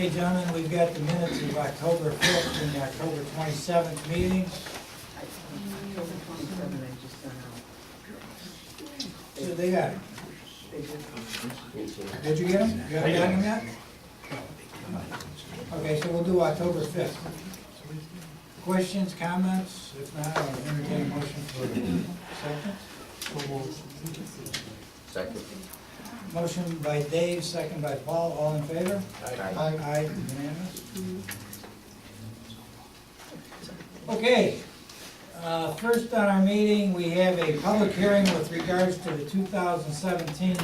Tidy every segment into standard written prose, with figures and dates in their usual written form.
Okay, gentlemen, we've got the minutes of October 5th and the October 27th meetings. October 27, I just sent out. So they got it. They did. Did you get them? You haven't gotten them yet? Okay, so we'll do October 5th. Questions, comments? If not, I'll entertain a motion for second. Second. Motion by Dave, second by Paul, all in favor? Aye. Aye, unanimous. Okay, first on our meeting, we have a public hearing with regards to the 2017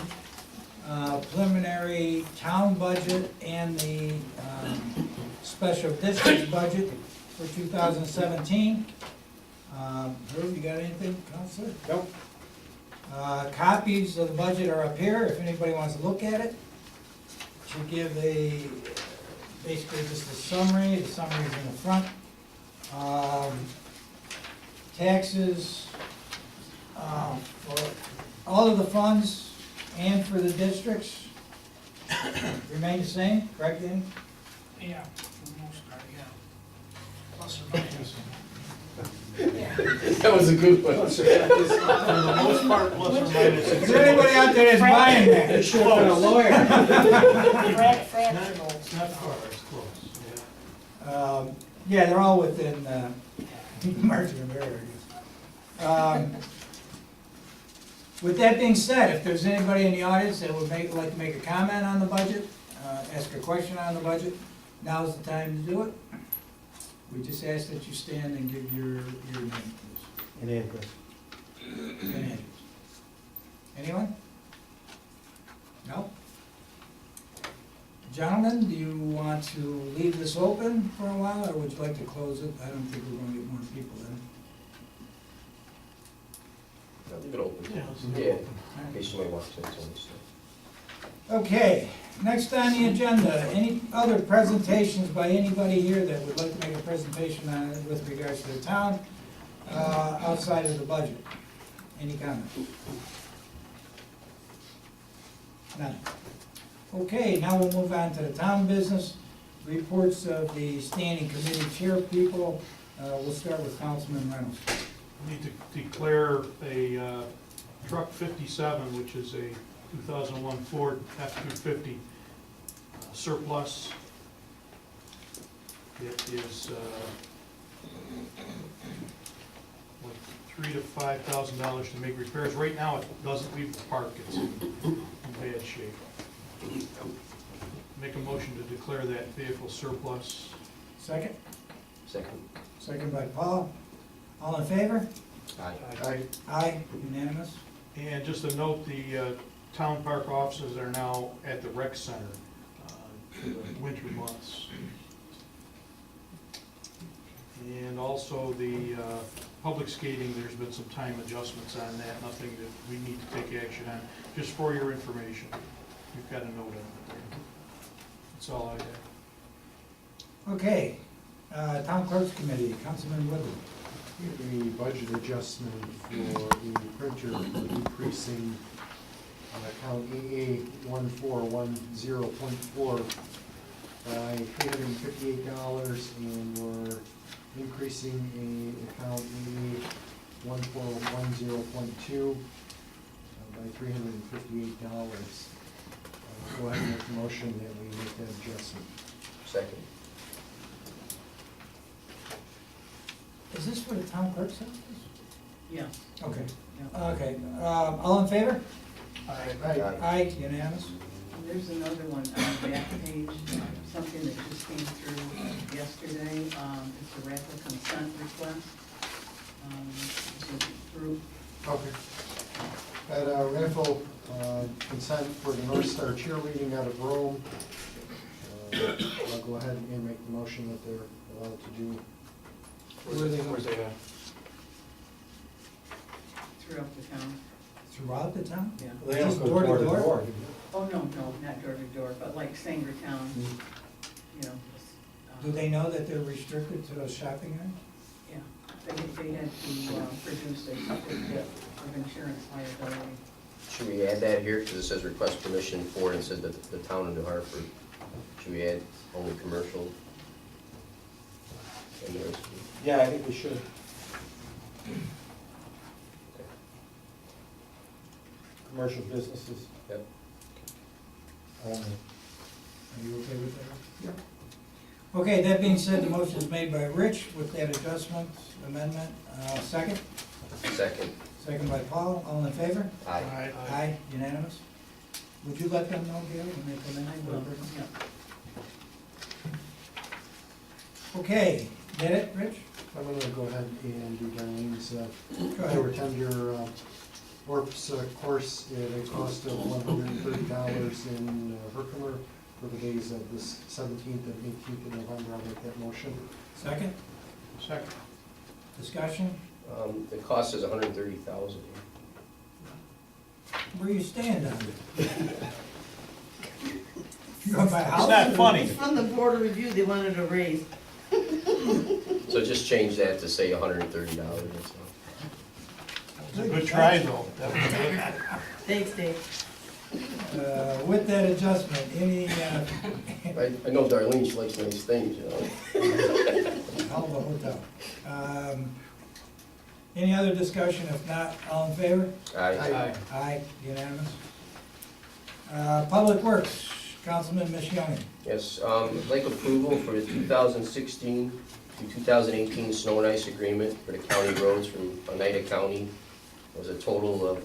preliminary town budget and the special district budget for 2017. Herb, you got anything, Counselor? Nope. Copies of the budget are up here, if anybody wants to look at it. Should give basically just a summary, the summary is in the front. Taxes, for all of the funds and for the districts remain the same, correct, Danny? Yeah, for the most part, yeah. Plus or minus. That was a good one. For the most part, plus or minus. Is there anybody out there that's buying that? It should have been a lawyer. Fractional. It's not far, it's close, Yeah, they're all within margin of error, I guess. With that being said, if there's anybody in the audience that would like to make a comment on the budget, ask a question on the budget, now's the time to do it. We just ask that you stand and give your name, please. And address. And address. Anyone? No? Gentlemen, do you want to leave this open for a while, or would you like to close it? I don't think we're going to get more people in. I'll leave it open. Yeah. Yeah, in case somebody wants to. Okay, next on the agenda, any other presentations by anybody here that would like to make a presentation on it with regards to the town, outside of the budget? Any comment? None. Okay, now we'll move on to the town business. Reports of the standing committee chair people. We'll start with Councilman Reynolds. We need to declare a truck 57, which is a 2001 Ford F-250 surplus. It is like $3,000 to $5,000 to make repairs. Right now, it doesn't leave the park. It's in bad shape. Make a motion to declare that vehicle surplus. Second? Second. Second by Paul. All in favor? Aye. Aye, unanimous. And just a note, the town park offices are now at the rec center for the winter months. And also the public skating, there's been some time adjustments on that, nothing that we need to take action on, just for your information. You've got a note on it there. That's all I have. Okay, Town Clerk's Committee, Councilman Woodley. The budget adjustment for the printer increasing account AA 1410.4 by $358, and we're increasing account AA 1410.2 by $358. Go ahead and make the motion that we make that adjustment. Second. Is this for the town clerk's office? Yeah. Okay. Yeah. Okay, all in favor? Aye. Aye, unanimous. And there's another one on that page, something that just came through yesterday. It's a raffle consent request. Through. Okay. At a raffle consent for the North Star cheerleading out of Rome. I'll go ahead and make the motion that they're allowed to do. Where are they going? Throughout the town. Throughout the town? Yeah. They don't Just go door to door to door? door. Oh, no, not door to door, but like Sangertown, you know. Do they know that they're restricted to those shopping areas? Yeah, they had to produce a certificate of insurance liability. Should we add that here, because it says request permission for, and it says that the town of New Hartford Should we add only commercial? And the rest? Yeah, I think we should. Commercial businesses Yep. only. Are you okay with that? Yeah. Okay, that being said, the motion is made by Rich with that adjustment, amendment. Second? Second. Second by Paul, all in favor? Aye. Aye, unanimous. Would you let them know, Gail, when they come in? I will, yeah. Okay, get it, Rich? I'm gonna go ahead and do Darlene's, Go to ahead. attend your ORPS course at a cost of $130 in Herkimer for the days of the 17th and 18th of November. I'll make that motion. Second, Second. discussion? The cost is $130,000. Where you staying down there? You going by house? It's not funny. It's from the board of review, they wanted a raise. So just change that to say $130, that's all. It's a good try, though. That was good. Thanks, Dave. With that adjustment, any, I know Darlene, she likes nice things, you know. hell of a hotel. Any other discussion? If not, all in favor? Aye. Aye, unanimous. Public Works, Councilman Missioning. Yes, I'd like approval for the 2016 to 2018 snow and ice agreement for the county roads from Oneida County. It was a total of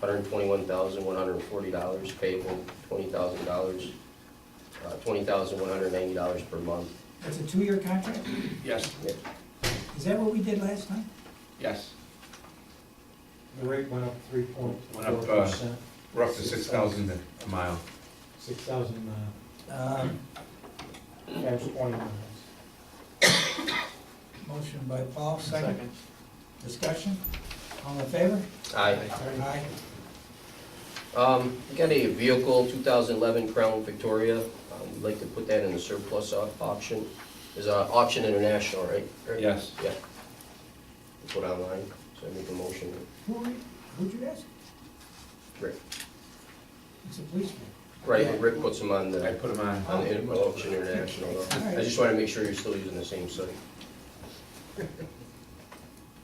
$121,140 payable, $20,000, $20,190 per month. That's a 2-year contract? Yes, Yeah. Is that what we did last time? yes. The rate went up Went up, 3.4%. We're up to 6,000 a mile. 6,000 Um, times 20 miles. Motion by Paul, second. Discussion? All in favor? Aye. Aye. We got a vehicle, 2011 Crown Victoria. We'd like to put that in the surplus auction. There's an Auction International, right? Yes. Yeah. Put online, so I make a motion. Who'd you ask? Rick. It's a policeman. Right, Rick puts them on I the put them on. Auction International. I just want to make sure you're still using the same site.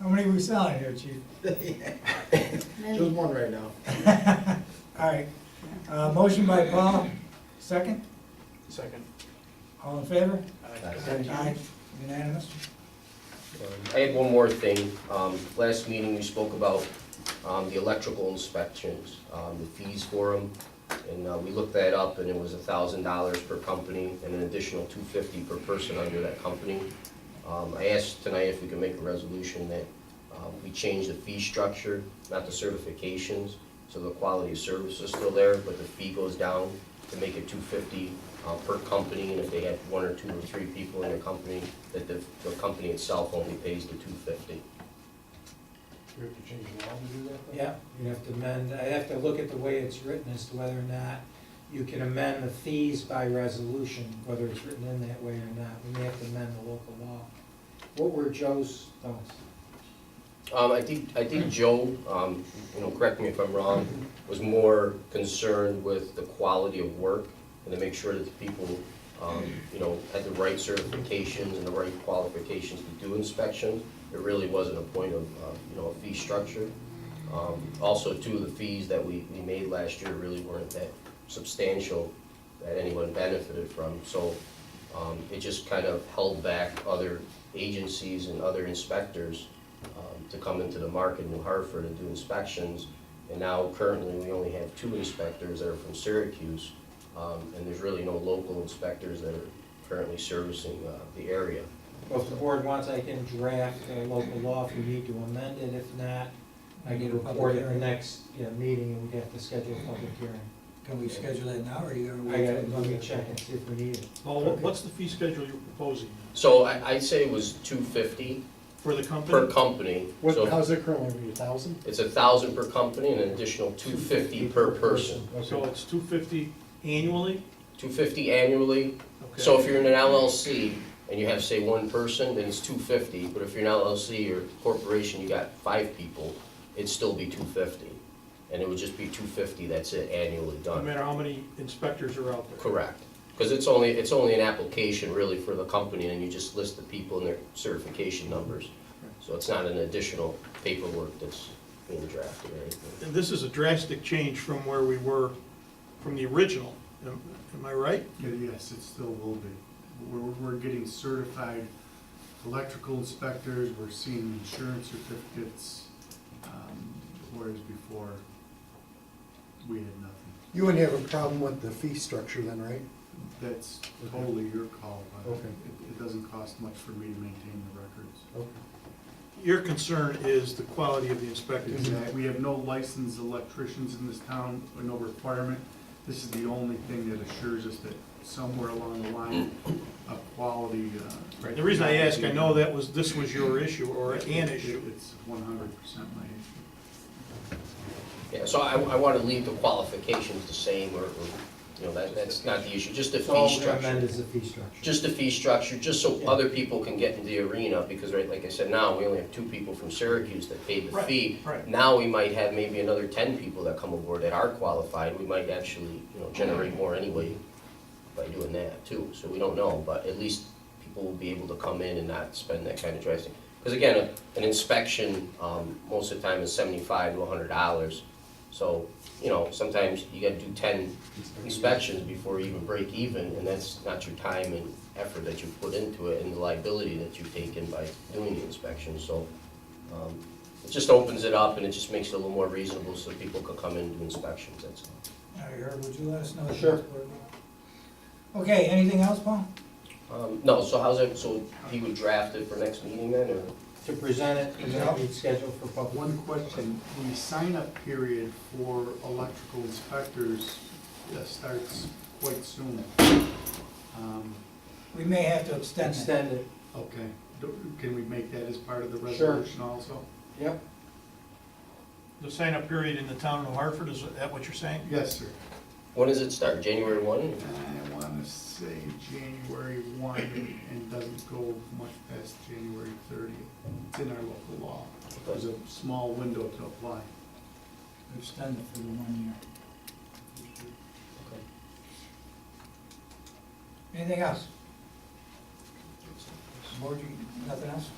How many are we selling here, chief? Just one right now. All right. Motion by Paul, second. Second. All in favor? Aye. Aye. Unanimous? I had one more thing. Last meeting, we spoke about the electrical inspections, the fees for them. And we looked that up, and it was $1,000 per company and an additional $250 per person under that company. I asked tonight if we could make a resolution that we change the fee structure, not the certifications, so the quality of service is still there, but the fee goes down to make it $250 per company, and if they have 1 or 2 or 3 people in a company, that the company itself only pays the $250. We have to change the law to do that, though? Yeah, you have to amend, I have to look at the way it's written as to whether or not you can amend the fees by resolution, whether it's written in that way or not. We may have to amend the local law. What were Joe's thoughts? I think Joe, correct me if I'm wrong, was more concerned with the quality of work and to make sure that the people, had the right certifications and the right qualifications to do inspections. It really wasn't a point of, a fee structure. Also, too, the fees that we made last year really weren't that substantial that anyone benefited from. So it just kind of held back other agencies and other inspectors to come into the market in New Hartford and do inspections. And now currently we only have 2 inspectors that are from Syracuse, and there's really no local inspectors that are currently servicing the area. Well, if the board wants, I can draft a local law if we need to amend it. If not, I can report it at the next meeting, and we'd have to schedule a public hearing. Can we schedule that now, or are you gonna I wait? gotta, till- let me check and see if we need it. Well, what's the fee schedule you're proposing So I'd say it was $250 for the company? per company. So How's it currently, 1,000? it's $1,000 per company and an additional $250 per person. So it's $250 annually? $250 annually. Okay. So if you're in an LLC and you have, say, 1 person, then it's $250. But if you're an LLC or corporation, you got 5 people, it'd still be $250. And it would just be $250, that's it, annually No done. matter how many inspectors are out there? Correct. Because it's only an application really for the company, and you just list the people and their certification numbers. So it's not an additional paperwork that's being drafted or anything. And this is a drastic change from where we were from the original. Am I right? Yes, it still will be. We're getting certified electrical inspectors, we're seeing insurance certificates, whereas before, we had nothing. You wouldn't have a problem with the fee structure then, right? That's totally your call, but Okay. it doesn't cost much for me to maintain the records. Okay. Your concern is the quality of the inspectors. Exactly. We have no licensed electricians in this town, or no requirement. This is the only thing that assures us that somewhere along the line, a quality. Right, the reason I ask, I know this was your issue, or an issue. It's 100% my issue. Yeah, so I want to leave the qualifications the same, or that's not the issue, just the So all fee we're gonna amend structure. is the fee structure. Just the fee structure, just so Yeah. other people can get in the arena, because right, like I said, now we only have 2 people from Syracuse that paid the Right, fee. right. Now we might have maybe another 10 people that come aboard that are qualified. We might actually, generate more anyway by doing that too. So we don't know, but at least people will be able to come in and not spend that kind of drastic. Because again, an inspection, most of the time is $75 to $100. So, sometimes you gotta do 10 inspections before you even break even, and that's not your time and effort that you put into it, and the liability that you've taken by doing the inspection. So, it just opens it up, and it just makes it a little more reasonable so people can come in and do inspections, that's all. All right, Herb, would you let us know? Sure. Okay, anything else, Paul? No, so how's it, so he would draft it for next meeting then, or? To present it, and then we'd schedule for public. One question, the sign-up period for electrical inspectors starts quite soon. We may have to extend that. Extend it, Okay, can we make that as part of the Sure. resolution also? yep. The sign-up period in the town of Hartford, is that what you're saying? Yes, sir. When does it start, January 1? I want to say January 1, and doesn't go much past January 30th. It's in our local law. There's a small window to apply. Extend it for the 1 year. Anything else? Board, nothing else?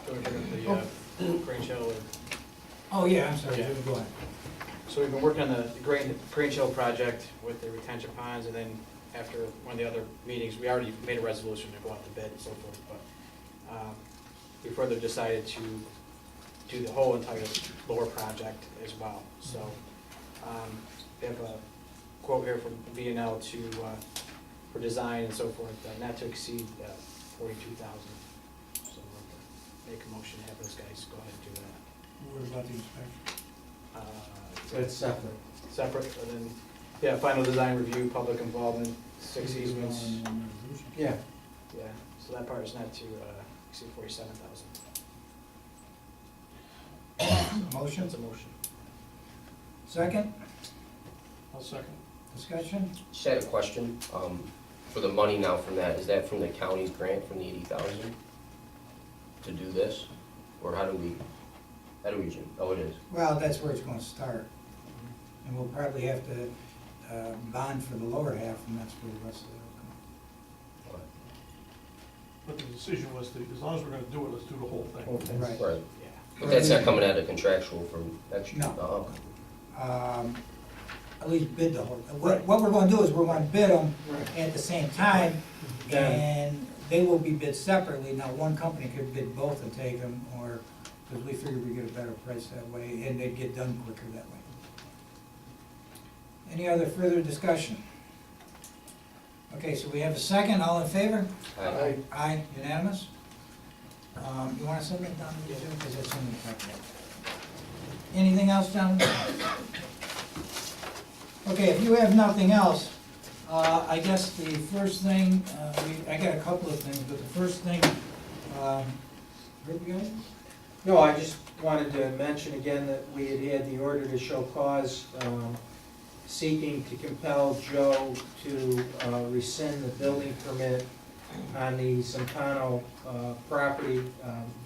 The Grange Hill. Oh, yeah, I'm sorry, Yeah. go ahead. So we've been working on the Grange Hill project with the retention ponds, and then after one of the other meetings, we already made a resolution to go out to bid and so forth, but we further decided to do the whole entire lower project as well. So we have a quote here from V&L for design and so forth, not to exceed $42,000. So we'll make a motion to have those guys go ahead and do that. What about the inspection? So it's separate. Separate, and then, yeah, final design review, public involvement, 6 easements. Yeah. Yeah, so that part is not to exceed 47,000. Motion, That's a motion. second, I'll second. discussion? Just had a question, for the money now from that, is that from the county's grant from the 80,000 to do this? Or how do we, oh, it is. Well, that's where it's gonna start. And we'll probably have to bond for the lower half, and that's where the rest of it will But the decision was that as long as we're gonna do it, let's do the whole thing. Right. Right, Yeah. but that's not coming out of contractual from next year? No. Oh, okay. come. At least bid the whole, what we're gonna do is we're gonna bid them at the same time, and they will be bid separately. Now, one company could bid both and take them, or, because we figured we'd get a better price that way, and they'd get done quicker that way. Any other further discussion? Okay, so we have a second, all in favor? Aye. Aye, unanimous. You wanna send that down to the agenda, because that's in the packet. Anything else, gentlemen? Okay, if you have nothing else, I guess the first thing, I got a couple of things, but the first thing, Herb, you got it? No, I just wanted to mention again that we had the order to show cause seeking to compel Joe to rescind the building permit on the Santano property.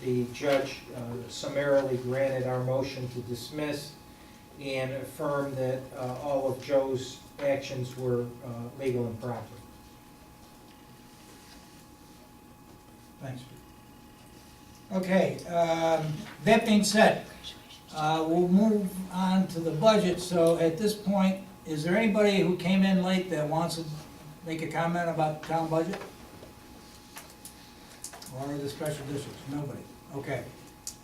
The judge summarily granted our motion to dismiss and affirmed that all of Joe's actions were legal and proper. Thanks. Okay, that being said, we'll move on to the budget. So at this point, is there anybody who came in late that wants to make a comment about the town budget? Or the special districts? Nobody. Okay.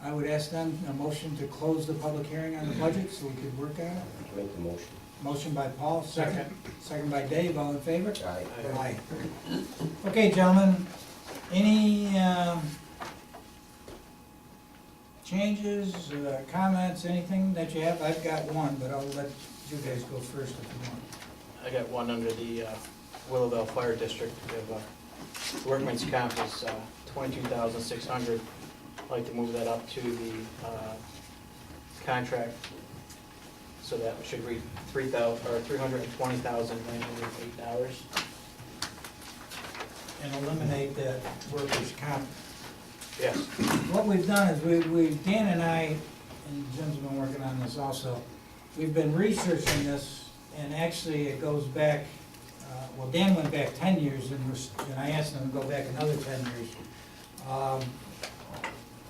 I would ask then a motion to close the public hearing on the budget so we could work on it. Make the motion. Motion by Paul, second. Second by Dave, all in favor? Aye. Aye. Okay, gentlemen, any changes, comments, anything that you have? I've got one, but I'll let you guys go first if you want. I got one under the Willowbell Fire District. We have workman's comp is 22,600. I'd like to move that up to the contract, so that should read $320,908. And eliminate that workers' comp. Yes. What we've done is Dan and I, and Jim's been working on this also, we've been researching this, and actually it goes back, well, Dan went back 10 years, and I asked him to go back another 10 years.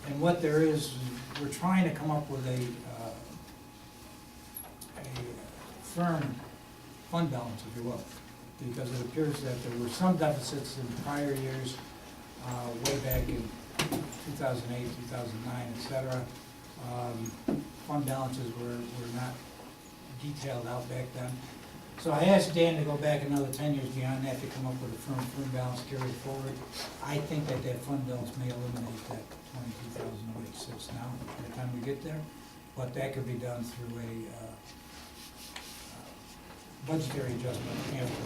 And what there is, we're trying to come up with a firm fund balance, if you will, because it appears that there were some deficits in prior years, way back in 2008, 2009, et cetera. Fund balances were not detailed out back then. So I asked Dan to go back another 10 years beyond that to come up with a firm balance carried forward. I think that fund balance may eliminate that 22,086 now, by the time we get there. But that could be done through a budgetary adjustment after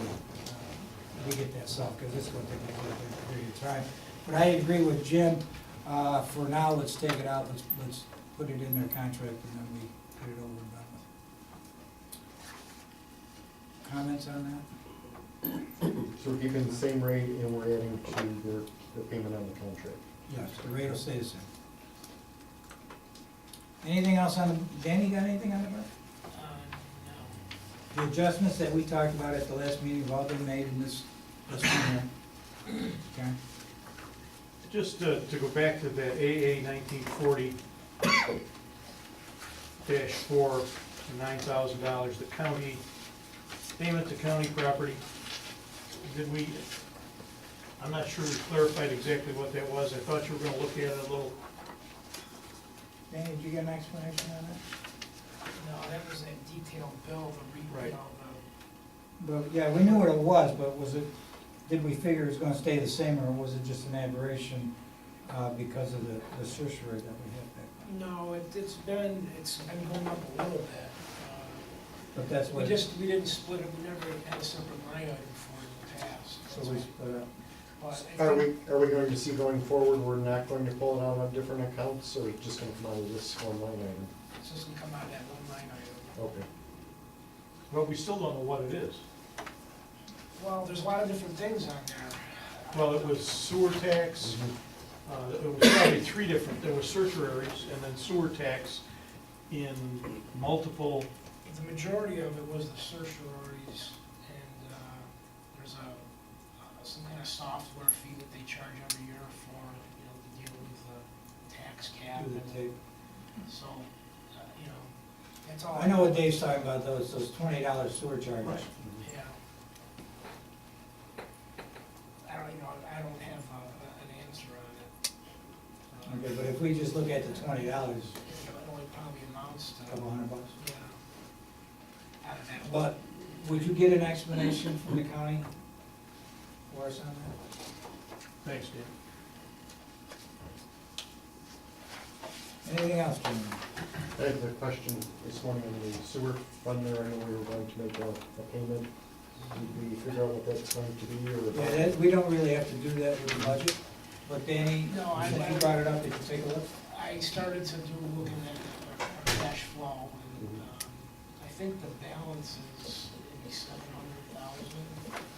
we get that solved, because this is going to take a little bit of period of time. But I agree with Jim. For now, let's take it out. Let's put it in their contract, and then we get it over and done with. Comments on that? So we're keeping the same rate and we're adding to their payment on the contract. Yes, the rate will stay the same. Anything else on the, Danny, got anything on the budget? No. The adjustments that we talked about at the last meeting have all been made in this one here. Okay? Just to go back to the AA 1940-4, $9,000, the county, payment to county property. Did we, I'm not sure we clarified exactly what that was. I thought you were gonna look at it a little. Danny, did you get an explanation on that? No, that was a detailed bill, Right. But, yeah, we knew what it was, but was it, did we figure it's gonna stay the same, or was it just an aberration because of the surcharge that we had back then? No, it's been going up a little bit. But that's what. We didn't split it, we never had a separate line item for it in the past. So we split up. But I Are think- we going to see going forward, we're not going to pull it out on different accounts, or it's just going to come out of this one line item? It's just gonna come out of that one line item. Okay. Well, we still don't know what it is. Well, there's a lot of different things on there. Well, it was sewer tax, it was probably three different, there was certiorari's and then sewer tax in multiple. The majority of it was the certioraries, and there's some kind of software fee that they charge every year for, to deal with the tax cap. Do the tape. So, that's all. I know what Dave's talking about, those $20 sewer charges. Right. Yeah. I don't have an answer on it. Okay, but if we just look at the $20, It only probably amounts to. a couple $100. Yeah. Out of that. But would you get an explanation from the county for us on that? Thanks, Dan. Anything else, Jim? I had a question this morning on the sewer fund there, I know we were going to make a payment. Did we figure out what that's going to be, or? Yeah, we don't really have to do that with the budget, but Danny, No, since you brought it up, did you take a look? I started to do looking at our cash flow, and I think the balance is maybe 700,000.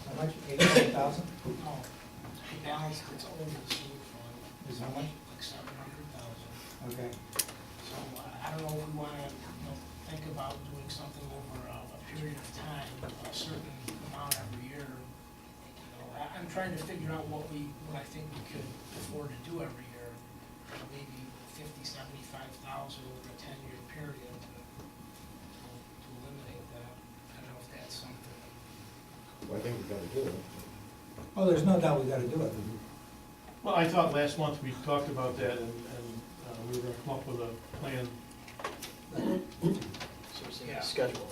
How much, 800,000? No, the balance that's owed to the sewer fund Is how much? like 700,000. Okay. So I don't know if we wanna, think about doing something over a period of time, a certain amount every year. I I'm trying to figure out what I think we could afford to do every year. Maybe 75,000 over a 10-year period to eliminate that. I don't know if that's something. I think we gotta do it. Oh, there's no doubt we gotta do it. Well, I thought last month we talked about that and we were gonna come up with a plan. So we're seeing Yeah. a schedule.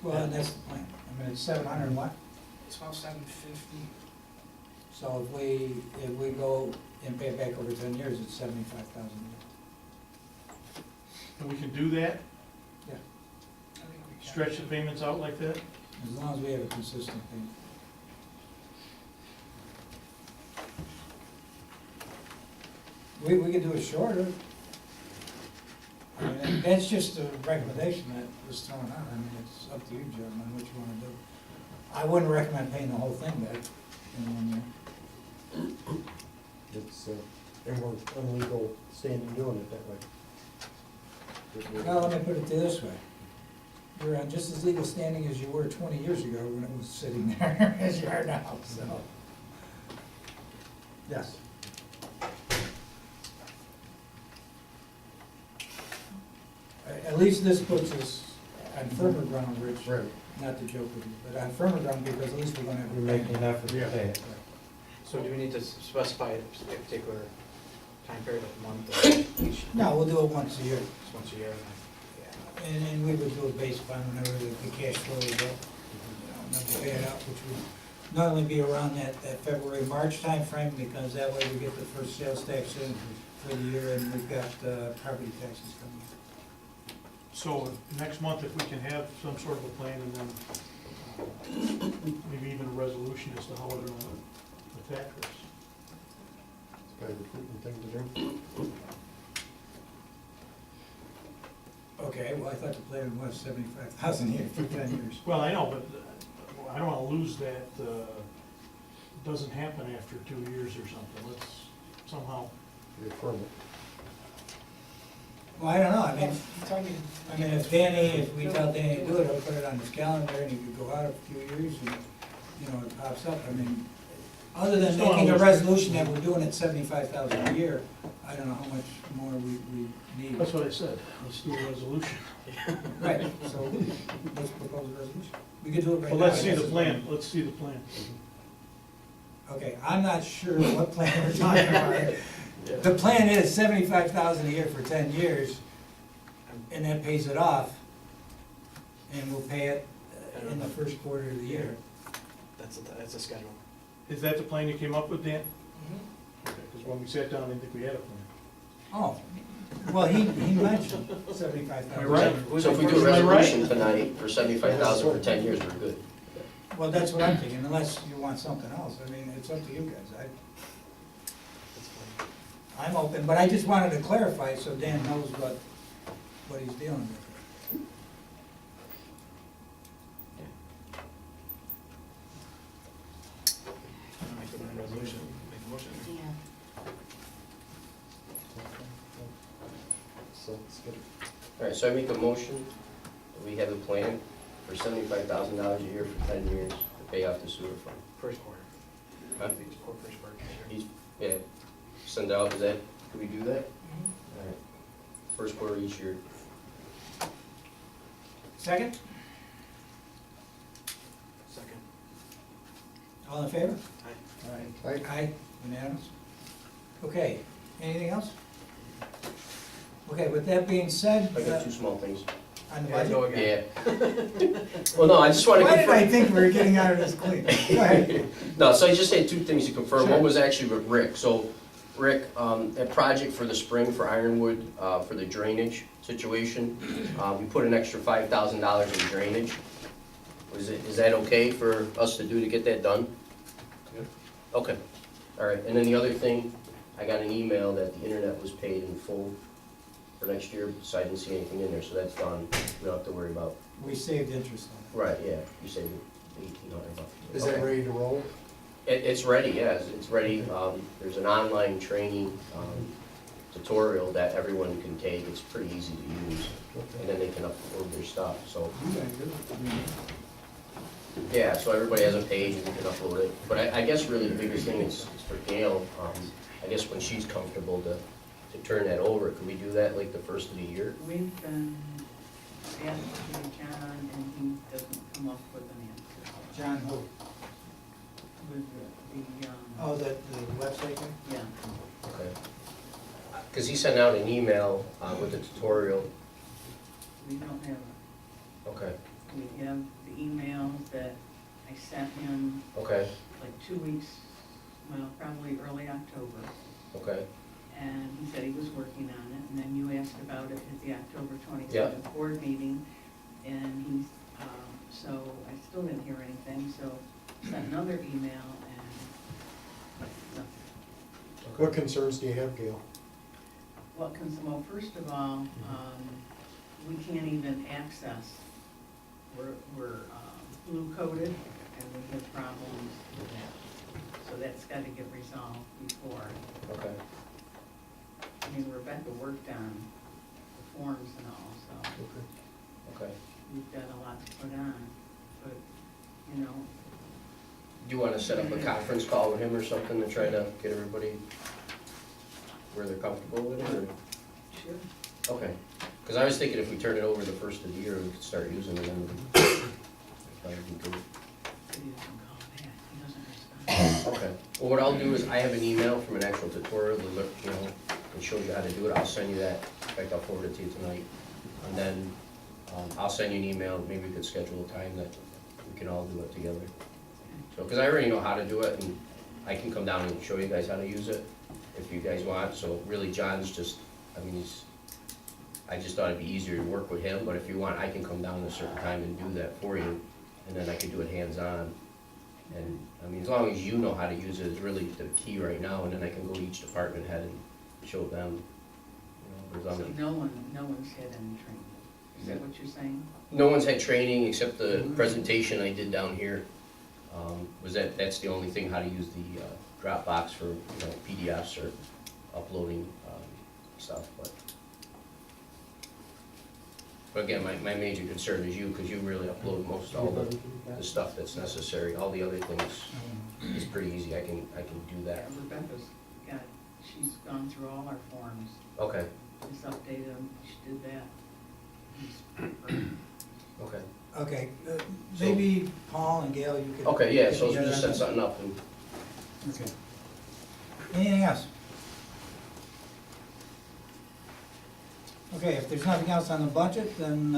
Well, and that's the point. I mean, it's 700 and what? It's about 750. So if we go and pay it back over 10 years, it's 75,000. And we can do that, Yeah, I think we can. stretch the payments out like that? as long as we have a consistent payment. We could do it shorter. I mean, that's just a recommendation that was thrown out. I mean, it's up to you, Jim, on what you wanna do. I wouldn't recommend paying the whole thing back in 1 year. It's, and we're illegal standing doing it that way. Well, let me put it this way. You're on just as legal standing as you were 20 years ago when it was sitting there as you are now, so. Yes. At least this puts us on firmer ground, Rich, Right. not to joke with you, but on firmer ground because at least we're gonna have. We're making an effort to Yeah. pay it. So do we need to specify a particular time period, like a month or each, No, we'll do it once a year. just once a year? And we would do it based upon whenever the cash flow is up, and then pay it out, which would not only be around that February, March timeframe, because that way we get the first sales tax in for the year, and we've got property taxes coming. So next month, if we can have some sort of a plan and then maybe even a resolution as to how we're gonna attack this. It's kind of a prudent thing to do. Okay, well, I thought the plan was 75,000 a year for 10 years. Well, I know, but I don't wanna lose that, doesn't happen after 2 years or something, let's somehow, Reaffirm it. Well, I don't know, I mean, Tell me. if we tell Danny to do it, I'll put it on his calendar, and he could go out a few years, and, you know, it pops up, I mean, other than Just don't making a wanna lose- resolution that we're doing it 75,000 a year, I don't know how much more we need. that's what I said, let's do a resolution. Right, so let's propose a resolution. We could do it right now. Well, let's I see guess. the plan, let's see the plan. Okay, I'm not sure what plan we're talking about. The plan is 75,000 a year for 10 years, and that pays it off, and we'll pay it in the first quarter of the year. That's a schedule. Is that the plan you came up with, Dan? Mhm. Okay, because when we sat down, I didn't think we had a plan. Oh, well, he mentioned 75,000. Am I right? So if we do a Am I right? resolution tonight for 75,000 for 10 years, we're good. Well, that's what I'm thinking, unless you want something else. I mean, it's up to you guys. That's fine. I'm open, but I just wanted to clarify so Dan knows what he's dealing with. Make a resolution, make a motion. So it's good. All right, so I make a motion that we have a plan for $75,000 a year for 10 years to pay off the sewer fund. First quarter. Huh? I think it's first quarter. He's, yeah, send out, is that, can we do that? All right, first quarter each year. Second? Second. All in favor? Aye. Aye. Aye, unanimous. Okay, anything else? Okay, with that being said, I got two small things. on the Yeah, go budget. again. Yeah. Well, no, I just want to Why did I confirm. think we were getting out of this clean? Go ahead. No, so I just had two things to confirm. Sure. One was actually with Rick. So, Rick, that project for the spring for Ironwood, for the drainage situation, we put an extra $5,000 in drainage. Is that okay for us to do to get that done? Yep. Okay, all right. And then the other thing, I got an email that the internet was paid in full for next year, so I didn't see anything in there, so that's done. We don't have to worry about. We saved interest on Right, yeah, you saved $1,800. Is that Okay. ready to roll? It's ready, yes, it's ready. There's an online training tutorial that everyone can take. It's pretty easy to use, and then they can upload their stuff, so. it. You guys do it. I mean, Yeah, so everybody has a page and you can upload it. But I guess really the biggest thing is for Gail, I guess when she's comfortable to turn that over, could we do that like the first of the year? We've been asking John, and he doesn't come up with an answer. John, who? With the, Oh, the website thing? yeah, Okay. Because he sent out an email with the tutorial. we don't have, Okay, we have the email that I sent him okay, like 2 weeks, well, probably early October. okay. And he said he was working on it, and then you asked about it at the October Yeah. 27th board meeting. And he's, so I still didn't hear anything, so sent another email and nothing. What concerns do you have, Gail? Well, first of all, we can't even access, we're blue coded and we have problems with that. So that's gotta get resolved before. Okay, I mean, Rebecca worked on the forms and all, so okay. we've got a lot to put on, but, you know, Do you want to set up a conference call with him or something to try to get everybody where they're comfortable with it, or? sure. Okay, because I was thinking if we turn it over the first of the year, we could start using it, and that would be good. He doesn't call back, he doesn't respond. Okay, well, what I'll do is, I have an email from an actual tutorial that look, you know, and shows you how to do it. I'll send you that, in fact, I'll forward it to you tonight. And then, I'll send you an email, maybe we could schedule a time that we can all do it together. So, because I already know how to do it, and I can come down and show you guys how to use it, if you guys want. So really, John's just, I mean, I just thought it'd be easier to work with him, but if you want, I can come down at a certain time and do that for you, and then I could do it hands-on. And, I mean, as long as you know how to use it is really the key right now, and then I can go to each department head and show them, you know, as long So as- no one's had any training, is that what you're saying? No one's had training except the presentation I did down here. That's the only thing, how to use the Dropbox for, you know, PDFs or uploading stuff, but again, my major concern is you, because you really upload most all the stuff that's necessary. All the other things is pretty easy, I can do that. Rebecca's got, she's gone through all our forms, Okay, just updated them, she did that. okay. Okay, maybe Paul and Gail, you could. Okay, yeah, get so together just on set something up and, that. Okay. Anything else? Okay, if there's nothing else on the budget, then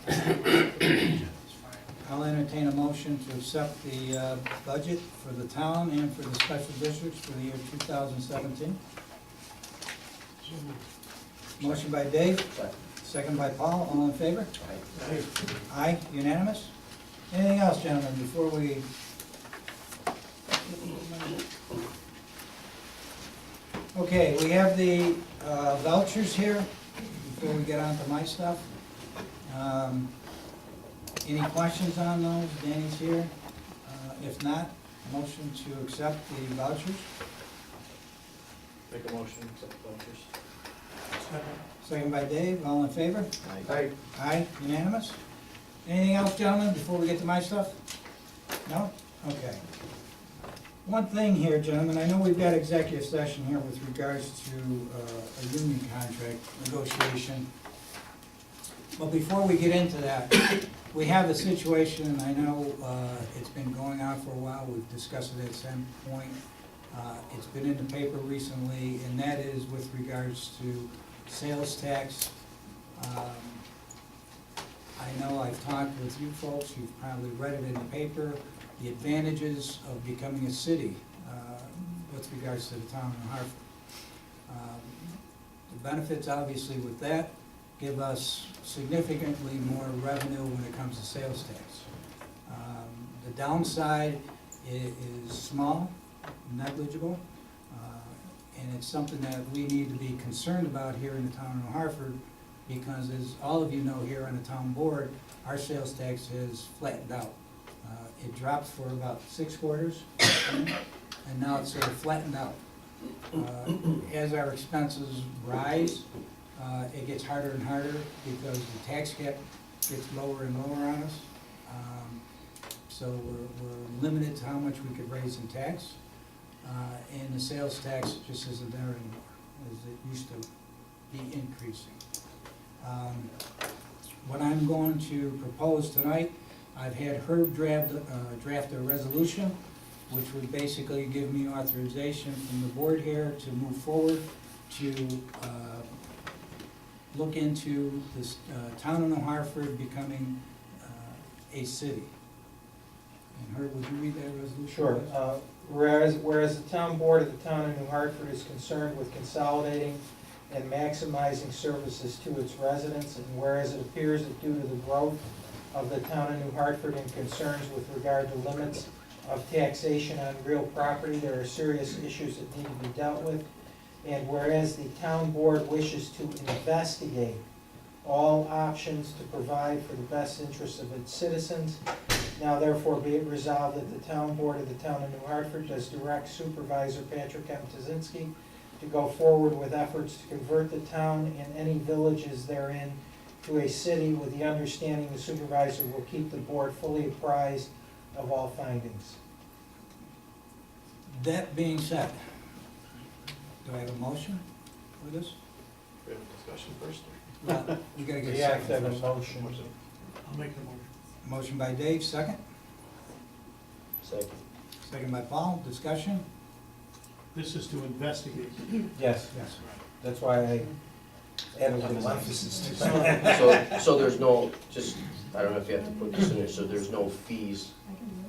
It's fine. I'll entertain a motion to accept the budget for the town and for the special districts for the year 2017. Motion by Dave, second by Paul, all in favor? Aye, unanimous? Anything else, gentlemen, before we? Okay, we have the vouchers here, before we get on to my stuff. Any questions on those? Danny's here. If not, motion to accept the vouchers. Make a motion, to accept the vouchers. Second by Dave, all in favor? Aye. Aye, unanimous? Anything else, gentlemen, before we get to my stuff? No? Okay. One thing here, gentlemen, I know we've got executive session here with regards to a union contract negotiation. But before we get into that, we have a situation, and I know it's been going on for a while, we've discussed it at some point. It's been in the paper recently, and that is with regards to sales tax. I know I've talked with you folks, you've probably read it in the paper, the advantages of becoming a city with regards to the town of Hartford. The benefits, obviously, with that give us significantly more revenue when it comes to sales tax. The downside is small, negligible, and it's something that we need to be concerned about here in the town of Hartford, because as all of you know here on the town board, our sales tax has flattened out. It dropped for about 6 quarters, and now it's sort of flattened out. As our expenses rise, it gets harder and harder because the tax cap gets lower and lower on us. So we're limited to how much we could raise in tax. And the sales tax just isn't there anymore, as it used to be increasing. What I'm going to propose tonight, I've had Herb draft a resolution, which would basically give me authorization from the board here to move forward to look into this town of New Hartford becoming a city. And Herb, would you read that resolution? Sure. please? Whereas the town board of the town of New Hartford is concerned with consolidating and maximizing services to its residents, and whereas it appears that due to the growth of the town of New Hartford and concerns with regard to limits of taxation on real property, there are serious issues that need to be dealt with. And whereas the town board wishes to investigate all options to provide for the best interests of its citizens, now therefore be it resolved that the town board of the town of New Hartford does direct Supervisor Patrick M. Tazinski to go forward with efforts to convert the town and any villages therein to a city, with the understanding the supervisor will keep the board fully apprised of all findings. That being said, do I have a motion for this? We have a discussion first. Well, we gotta get a We have to have second a first. motion. I'll make the motion. Motion by Dave, second. Second. Second by Paul, discussion? This is to investigate. Yes, Yes. that's why I added a little emphasis to that. So there's no, just, I don't know if you have to put this in there, so there's no fees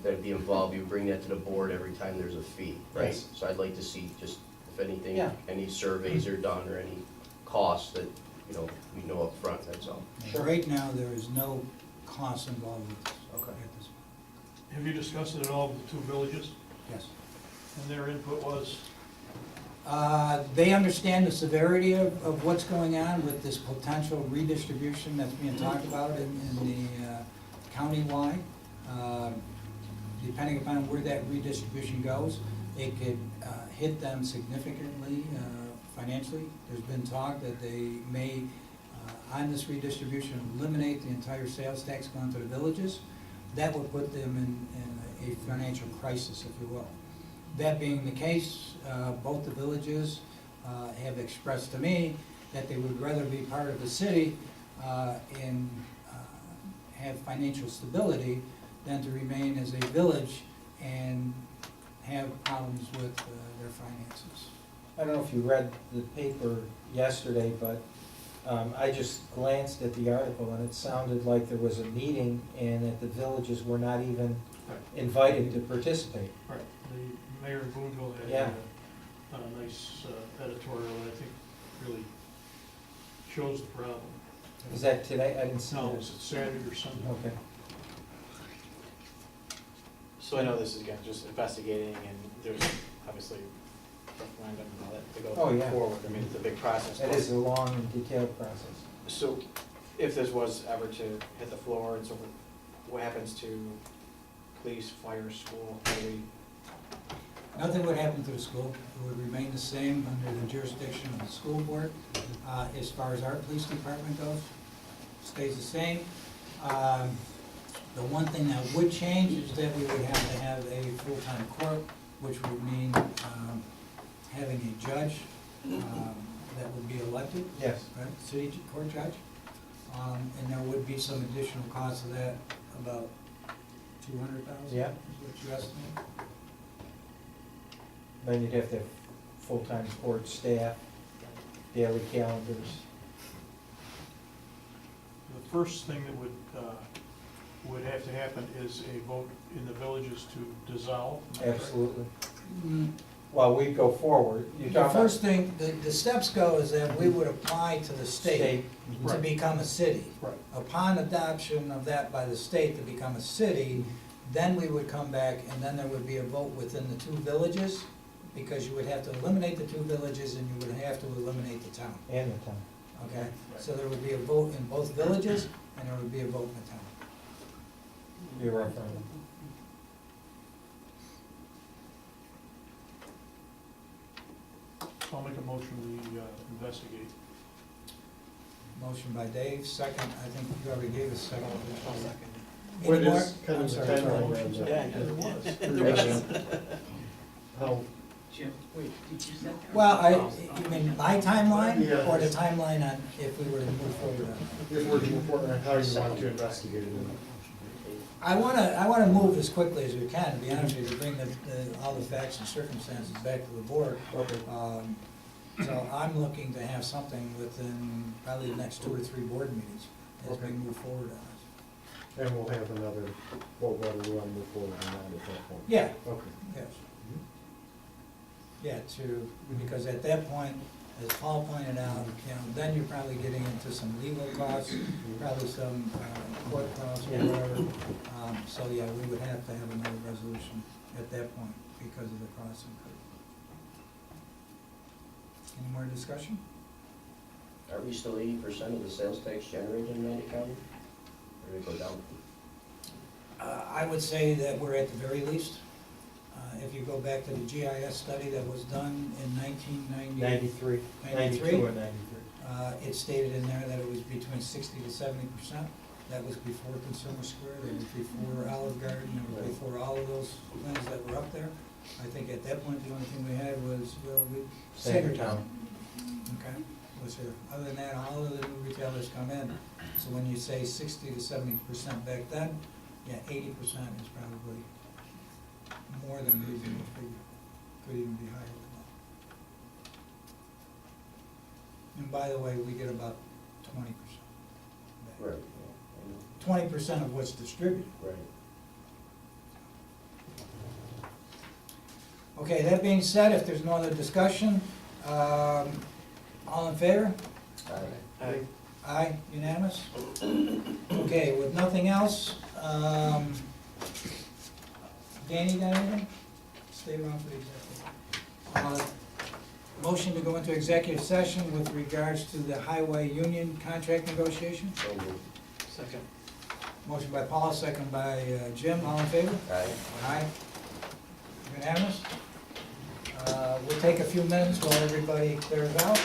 that'd be involved, you bring that to the board every time there's a fee, right? Yes. So I'd like to see just, if anything, Yeah. any surveys are done or any costs that, you know, we know up front. That's all. Sure. Right now, there is no cost involved with this. Okay. At this point. Have you discussed it at all with the two villages? Yes. And their input was? They understand the severity of what's going on with this potential redistribution that's being talked about in the county-wide. Depending upon where that redistribution goes, it could hit them significantly financially. There's been talk that they may, on this redistribution, eliminate the entire sales tax going to the villages. That would put them in a financial crisis, if you will. That being the case, both the villages have expressed to me that they would rather be part of the city and have financial stability than to remain as a village and have problems with their finances. I don't know if you read the paper yesterday, but I just glanced at the article and it sounded like there was a meeting and that the villages were not even invited to participate. Right. The mayor of Boonville had Yeah. a nice editorial that I think really shows the problem. Is that today? I didn't see No, it. is it Saturday or Sunday? Okay. So I know this is, again, just investigating, and there's obviously referendum and all that to Oh, go yeah. forward. I mean, it's a big process. It is a long and detailed process. So if this was ever to hit the floor, and so what happens to police, fire, school? Nothing would happen to the school. It would remain the same under the jurisdiction of the school board. As far as our police department goes, stays the same. The one thing that would change is that we would have to have a full-time court, which would mean having a judge that would be elected, Yes. right, city court judge. And there would be some additional cost of that, about $200,000. Yeah. Is what you estimate? Then you'd have to have full-time court staff, daily calendars. The first thing that would have to happen is a vote in the villages to dissolve. Am I correct? Absolutely. Mm, Well, we'd go forward. You're The talking about first thing, the steps go is that we would apply to the state to Right. become a city. Right. Upon adoption of that by the state to become a city, then we would come back and then there would be a vote within the two villages, because you would have to eliminate the two villages and you would have to eliminate the town, And the town. okay? So there would be a vote in both villages and there would be a vote in the town. You're referendum. So I'll make a motion we investigate. Motion by Dave, second, I think you already gave a second. What Any more? is kind I'm of the sorry. timeline on Yeah, that? there was. How, Jim, did you set that? Well, you mean my timeline, Yeah. or the timeline on if we were to move forward on it? if we're to move forward on how you want to investigate it? I wanna move as quickly as we can, to be honest with you, to bring all the facts and circumstances back to the board. Okay. So I'm looking to have something within probably the next 2 or 3 board meetings as we Okay. move forward on this. And we'll have another, whether we want to move forward on that at that point. Yeah, Okay. yes. Yeah, because at that point, as Paul pointed out, then you're probably getting into some legal costs, probably some court costs or whatever. So, yeah, we would have to have another resolution at that point because of the crossing. Any more discussion? Are we still 80% of the sales tax generated in Manatee County? Or did it go down? I would say that we're at the very least. If you go back to the GIS study that was done in 1990. 93, 92 and 93. It stated in there that it was between 60 to 70%. That was before Consumer Square, that was before Olive Garden, that was before all of those things that were up there. I think at that point, the only thing we had was, Sagertown. Okay, was here. Other than that, all of the new retailers come in. So when you say 60 to 70% back then, yeah, 80% is probably more than a reasonable figure. Could even be higher than that. And by the way, we get about 20% back. Right. 20% of what's distributed. Right. Okay, that being said, if there's no other discussion, all in favor? Aye. Aye, unanimous? Okay, with nothing else, Danny, got anything? Stay around for the executive. Motion to go into executive session with regards to the highway union contract negotiation? So moved. Second. Motion by Paul, second by Jim, all in favor? Aye. Aye. Unanimous? We'll take a few minutes while everybody clears out.